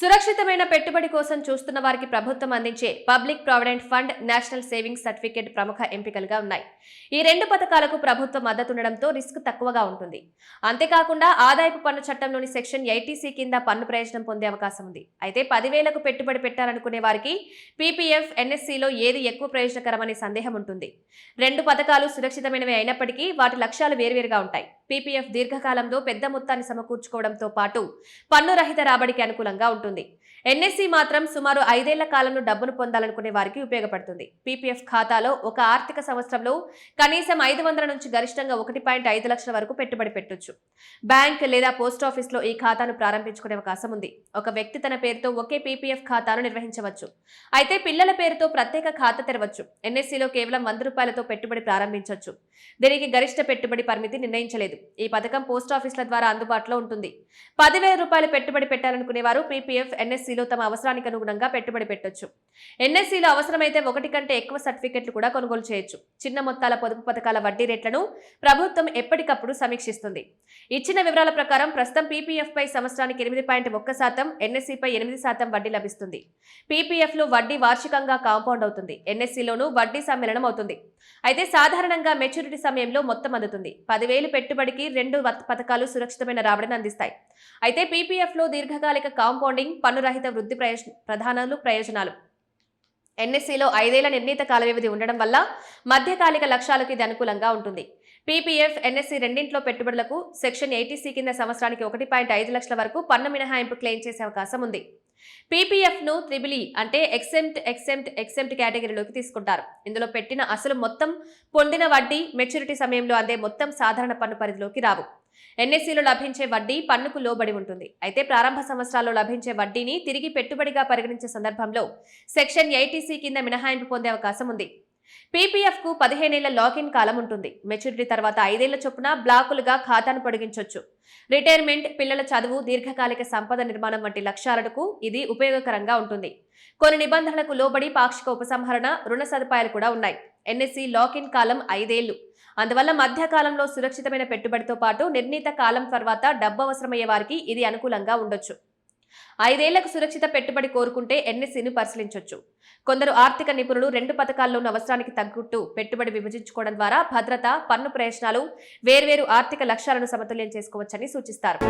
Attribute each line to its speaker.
Speaker 1: సురక్షితమైన పెట్టుబడి కోసం చూస్తున్న వారికి ప్రభుత్వం అందించే public provident fund, national savings certificate ప్రముఖ ఎంపికలుగా ఉన్నాయి. ఈ రెండు పథకాలకు ప్రభుత్వ మద్దతుండడంతో రిస్క్ తక్కువగా ఉంటుంది. అంతేకాకుండా ఆదాయపు పన్ను చట్టంలోని సెక్షన్ 80C కింద పన్ను ప్రయోజనం పొందే అవకాశం ఉంది. అయితే 10,000కు పెట్టుబడి పెట్టాలనుకునే వారికి పీపీఎఫ్, ఎన్ఎస్సీలో ఏది ఎక్కువ ప్రయోజనకరమనే సందేహం ఉంటుంది. రెండు పథకాలు సురక్షితమైనవి అయినప్పటికీ వాటి లక్ష్యాలు వేర్వేరుగా ఉంటాయి. పీపీఎఫ్ దీర్ఘకాలంలో పెద్ద మొత్తాన్ని సమకూర్చుకోవడంతో పాటు పన్ను రహిత రాబడికి అనుకూలంగా ఉంటుంది. ఎన్ఎస్సీ మాత్రం సుమారు 5 ఏళ్ల కాలంలో డబ్బును పొందాలనుకునే వారికి ఉపయోగపడుతుంది. పీపీఎఫ్ ఖాతాలో ఒక ఆర్థిక సంవత్సరంలో కనీసం 500 నుంచి గరిష్టంగా 1.5 లక్షల వరకు పెట్టుబడి పెట్టొచ్చు. బ్యాంక్ లేదా పోస్టాఫీస్లో ఈ ఖాతాను ప్రారంభించుకునే అవకాశం ఉంది. ఒక వ్యక్తి తన పేరుతో ఒకే పీపీఎఫ్ ఖాతాను నిర్వహించవచ్చు. అయితే పిల్లల పేరుతో ప్రత్యేక ఖాతా తెరవచ్చు. ఎన్ఎస్సీలో కేవలం 100 రూపాయలతో పెట్టుబడి ప్రారంభించవచ్చు. దీనికి గరిష్ట పెట్టుబడి పరిమితి నిర్ణయించలేదు. ఈ పథకం పోస్టాఫీస్ల ద్వారా అందుబాటులో ఉంటుంది. 10,000 రూపాయలు పెట్టుబడి పెట్టాలనుకునే వారు పీపీఎఫ్, ఎన్ఎస్సీలో తమ అవసరానికి అనుగుణంగా పెట్టుబడి పెట్టొచ్చు. ఎన్ఎస్సీలో అవసరమైతే 1 కంటే ఎక్కువ సర్టిఫికెట్లు కూడా కొనుగోలు చేయొచ్చు. చిన్న మొత్తాల పొదుపు పథకాల వడ్డీ రేట్లను ప్రభుత్వం ఎప్పటికప్పుడు సమీక్షిస్తుంది. ఇచ్చిన వివరాల ప్రకారం ప్రస్తుతం పీపీఎఫ్ పై సంవత్సరానికి 8.1%, ఎన్ఎస్సీపై 8% వడ్డీ లభిస్తుంది. పీపీఎఫ్ లో వడ్డీ వార్షికంగా కాంపౌండ్ అవుతుంది. ఎన్ఎస్సీలోనూ వడ్డీ సమ్మేళనం అవుతుంది. అయితే సాధారణంగా మెచ్యూరిటీ సమయంలో మొత్తం అందుతుంది. 10,000 పెట్టుబడికి రెండు పథకాలు సురక్షితమైన రాబడిని అందిస్తాయి. అయితే పీపీఎఫ్ లో దీర్ఘకాలిక కాంపౌండింగ్, పన్ను రహిత వృద్ధి ప్రయోజనాలు. ఎన్ఎస్సీలో 5 ఏళ్ల నిర్ణీత కాల వ్యవధి ఉండడం వల్ల మధ్యకాలిక లక్ష్యాలకు ఇది అనుకూలంగా ఉంటుంది. పీపీఎఫ్, ఎన్ఎస్సీ రెండింటిలో పెట్టుబడులకు సెక్షన్ 80C కింద సంవత్సరానికి 1.5 లక్షల వరకు పన్ను మినహాయింపు క్లెయిమ్ చేసే అవకాశం ఉంది. పీపీఎఫ్ ను త్రిబుల్ అంటే ఎక్సెంప్ట్ కేటగిరీలోకి తీసుకుంటారు. ఇందులో పెట్టిన అసలు మొత్తం, పొందిన వడ్డీ, మెచ్యూరిటీ సమయంలో అందే మొత్తం సాధారణ పన్ను పరిధిలోకి రావు. ఎన్ఎస్సీలో లభించే వడ్డీ పన్నుకు లోబడి ఉంటుంది. అయితే ప్రారంభ సంవత్సరాల్లో లభించే వడ్డీని తిరిగి పెట్టుబడిగా పరిగణించే సందర్భంలో సెక్షన్ 80C కింద మినహాయింపు పొందే అవకాశం ఉంది. పీపీఎఫ్ కు 15 ఏళ్ల లాకిన్ కాలం ఉంటుంది. మెచ్యూరిటీ తర్వాత 5 ఏళ్ల చొప్పున బ్లాకులుగా ఖాతాను పొడిగించొచ్చు. రిటైర్మెంట్, పిల్లల చదువు, దీర్ఘకాలిక సంపద నిర్మాణం వంటి లక్ష్యాలకు ఇది ఉపయోగకరంగా ఉంటుంది. కొన్ని నిబంధనలకు లోబడి పాక్షిక ఉపసంహరణ, రుణ సదుపాయాలు కూడా ఉన్నాయి. ఎన్ఎస్సీ లాకిన్ కాలం 5 ఏళ్లు. అందువల్ల మధ్యకాలంలో సురక్షితమైన పెట్టుబడితో పాటు నిర్ణీత కాలం తర్వాత డబ్బు అవసరమయ్యే వారికి ఇది అనుకూలంగా ఉండొచ్చు. 5 ఏళ్లకు సురక్షిత పెట్టుబడి కోరుకుంటే ఎన్ఎస్సీని పరిశీలించొచ్చు. కొందరు ఆర్థిక నిపుణులు రెండు పథకాల్లోనూ అవసరానికి తగ్గట్టు పెట్టుబడి విభజించుకోవడం ద్వారా భద్రత, పన్ను ప్రయోజనాలు, వేర్వేరు ఆర్థిక లక్ష్యాలను సమతుల్యం చేసుకోవచ్చని సూచిస్తారు.